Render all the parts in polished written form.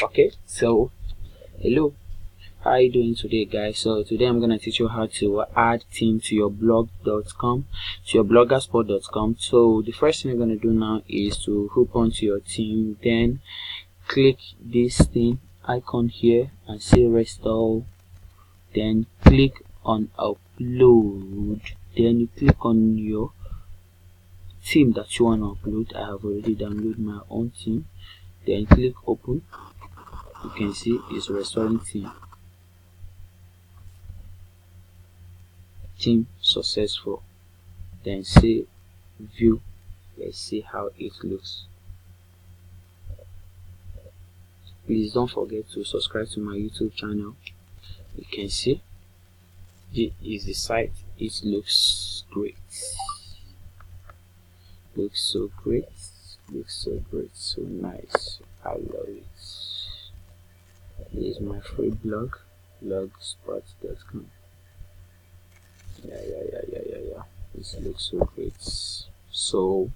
Okay, so hello, how are you doing today, guys? So today I'm gonna teach you how to add theme to your blog.com, to your bloggerspot.com. So the first thing you're gonna do now is to hook onto your theme, then click this thing icon here and say restore, then click on upload, then you click on your theme that you want to upload. I have already downloaded my own theme, then click open. You can see it's restoring theme successful, then say view. Let's see how it looks. Please don't forget to subscribe to my YouTube channel. You can see this is the site. It looks great, looks so great, so nice. I love it. This is my free blog, blogspot.com. Yeah. This looks so great. So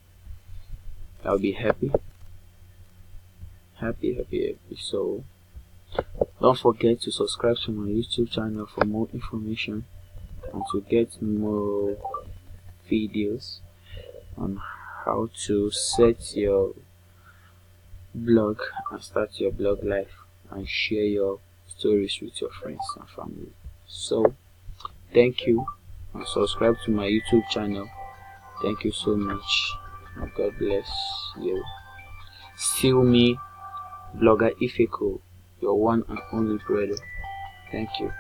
I'll be happy. So don't forget to subscribe to my YouTube channel for more information and to get more videos on how to set your blog and start your blog life and share your stories with your friends and family. So thank you, and subscribe to my YouTube channel. Thank you so much, and God bless you. Still me, blogger Ifeko, your one and only brother. Thank you.